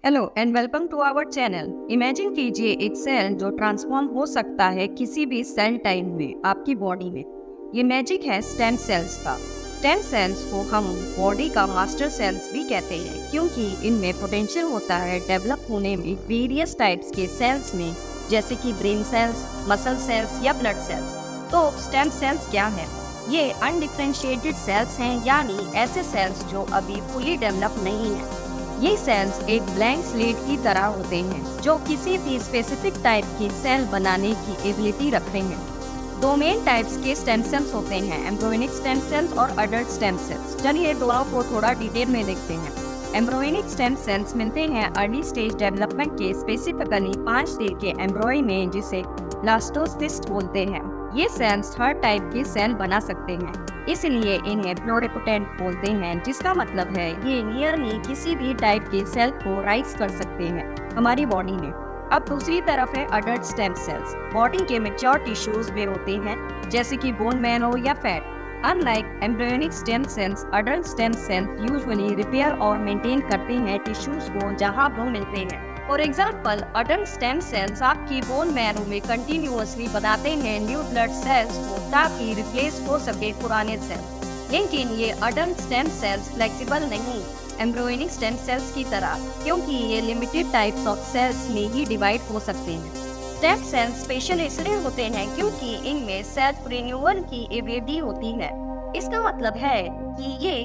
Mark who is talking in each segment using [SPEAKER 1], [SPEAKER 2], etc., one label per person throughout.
[SPEAKER 1] Hello and welcome to our channel. Imagine कीजिए एक cell जो ट्रांसफॉर्म हो सकता है किसी भी सेल टाइप में आपकी बॉडी में। ये मैजिक है स्टेम सेल्स का। स्टेम सेल्स को हम बॉडी का मास्टर सेल्स भी कहते हैं क्योंकि इनमें पोटेंशियल होता है डेवलप होने में वेरियस टाइप्स के सेल्स में, जैसे कि ब्रेन सेल्स, मसल सेल्स या ब्लड सेल्स। तो स्टेम सेल्स क्या है? ये अनडिफरेंशिएटेड सेल्स हैं, यानी ऐसे सेल्स जो अभी फुली डेवलप नहीं है। ये सेल्स एक ब्लैंक स्लेट की तरह होते हैं जो किसी भी स्पेसिफिक टाइप की सेल बनाने की एबिलिटी रखते हैं। दो मेन टाइप्स के स्टेम सेल्स होते हैं, एम्ब्रियोनिक स्टेम सेल्स और अडल्ट स्टेम सेल्स। चलिए दोनों को थोड़ा डिटेल में देखते हैं। एम्ब्रियोनिक स्टेम सेल्स मिलते हैं अर्ली स्टेज डेवलपमेंट के, स्पेसिफिकली 5 स्टेज के एम्ब्रियो में, जिसे ब्लास्टोसिस्ट बोलते हैं। ये सेल्स हर टाइप के सेल बना सकते हैं, इसलिए इन्हें प्लुरिपोटेंट बोलते हैं, जिसका मतलब है ये नियरली किसी भी टाइप के सेल को राइज कर सकते हैं हमारी बॉडी में। अब दूसरी तरफ है अडल्ट स्टेम सेल्स। बॉडी के मैच्योर टिश्यूज में होते हैं, जैसे कि बोन मैरो या fat. Unlike embryonic stem sales, adult stem sales usually repair और मेंटेन करते हैं टिश्यूज को जहां वो मिलते हैं। For example, adult stem sales आपकी बोन मैरो में कंटिन्यूअसली बनाते हैं न्यू ब्लड सेल्स को ताकि रिप्लेस हो सके पुराने सेल्स। लेकिन ये अडल्ट स्टेम सेल्स फ्लेक्सिबल नहीं एम्ब्रियोनिक स्टेम सेल्स की तरह, क्योंकि ये लिमिटेड टाइप्स ऑफ सेल्स में ही डिवाइड हो सकते हैं। स्टेम सेल्स स्पेशल इसलिए होते हैं क्योंकि इनमें सेल्फ रिन्यूअल की एबिलिटी होती है। इसका मतलब है कि ये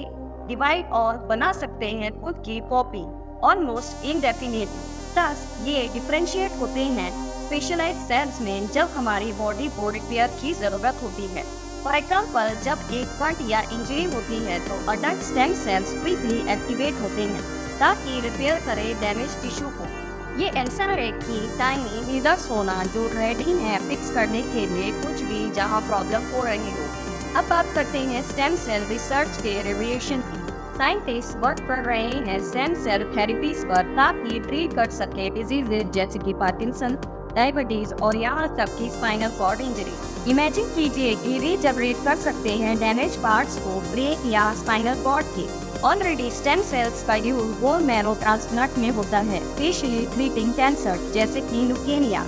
[SPEAKER 1] डिवाइड और बना सकते हैं खुद की कॉपी ऑलमोस्ट इनडेफिनिटली। Thus, ये डिफरेंशिएट होते हैं स्पेशलाइज्ड सेल्स में जब हमारी बॉडी को रिपेयर की जरूरत होती है। फॉर एग्जाम्पल, जब एक कट या इंजरी होती है तो adult stem sales quickly activate होते हैं ताकि रिपेयर करे डैमेज टिश्यू को। ये ऐसा है कि टाइनी लीडर्स होना जो रेडी है फिक्स करने के लिए कुछ भी जहाँ प्रॉब्लम हो रही हो। अब बात करते हैं स्टेम सेल रिसर्च के रेवोल्यूशन की। साइंटिस्ट वर्क कर रहे हैं स्टेम सेल थेरेपीज पर ताकि ट्रीट कर सके डिजीजेज जैसे कि पार्किंसन, डायबिटीज और यहाँ तक की स्पाइनल कॉर्ड इंजरी। इमेजिन कीजिए कि रीजनरेट कर सकते हैं डैमेज पार्ट्स को ब्रेन या स्पाइनल कॉर्ड के। ऑलरेडी स्टेम सेल्स का यूज बोन मैरो ट्रांसप्लांट में होता है, स्पेशली ट्रीटिंग कैंसर जैसे कि ल्यूकेमिया।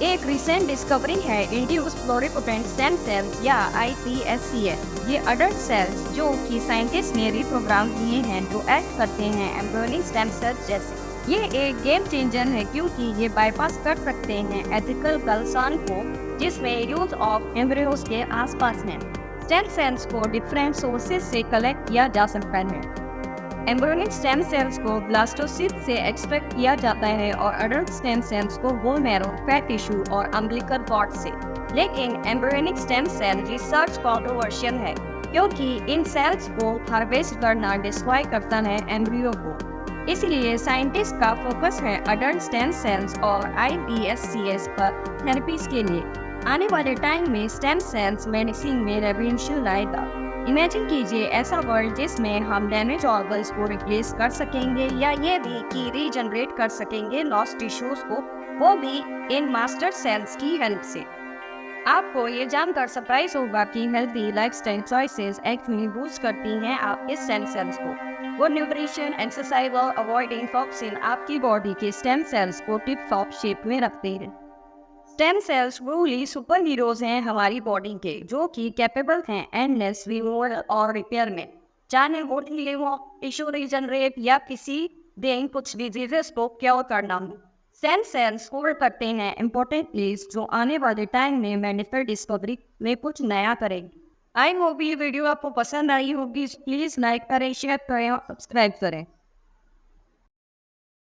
[SPEAKER 1] एक रिसेंट डिस्कवरी है इंड्यूस्ड प्लुरिपोटेंट स्टेम सेल्स या iPSCs। ये अडल्ट सेल्स जो कि साइंटिस्ट ने रिप्रोग्राम किए हैं जो एक्ट करते हैं एम्ब्रियोनिक स्टेम सेल्स जैसे। ये एक गेम चेंजर है क्योंकि ये बाईपास कर सकते हैं एथिकल कंसर्न को जिसमें यूज ऑफ एम्ब्रियोज के आसपास है। स्टेम सेल्स को डिफरेंट सोर्सेज से कलेक्ट किया जा सकता है। एम्ब्रियोनिक स्टेम सेल्स को ब्लास्टोसिस्ट से एक्सट्रैक्ट किया जाता है और अडल्ट स्टेम सेल्स को बोन मैरो, फैट टिश्यू और अम्बिलिकल कॉर्ड से। लेकिन embryonic stem cell research controversial है क्योंकि इन सेल्स को हार्वेस्ट करना डिस्ट्रॉय करता है एम्ब्रियो को। इसलिए साइंटिस्ट का फोकस है अडल्ट स्टेम सेल्स और iPSCs पर थेरेपीज के लिए। आने वाले टाइम में स्टेम सेल्स मेडिसिन में रेवोल्यूशन लाएगा। इमेजिन कीजिए ऐसा वर्ल्ड जिसमें हम डैमेज ऑर्गन्स को रिप्लेस कर सकेंगे या ये भी कि रीजनरेट कर सकेंगे लॉस्ट टिश्यूज को, वो भी इन मास्टर सेल्स की हेल्प से। आपको ये जानकर सरप्राइज होगा कि healthy lifestyle choices actually boost करती हैं आपके स्टेम सेल्स को। गुड न्यूट्रिशन, एक्सरसाइज और अवॉइडिंग टॉक्सिन आपकी बॉडी के स्टेम सेल्स को टिप टॉप शेप में रखते हैं। Stem cells truly super heroes हैं हमारी बॉडी के, जो कि कैपेबल हैं एंडलेस रिमूवल और रिपेयर में, चाहे वो टिश्यू रीजनरेट या किसी दिन कुछ डिजीजेस को क्योर करना हो। स्टेम सेल्स होल्ड करते हैं इंपॉर्टेंट प्लेस जो आने वाले टाइम में मेडिकल डिस्कवरी में कुछ नया करेंगे। आई होप ये वीडियो आपको पसंद आई होगी। प्लीज लाइक करें, शेयर करें और सब्सक्राइब करें।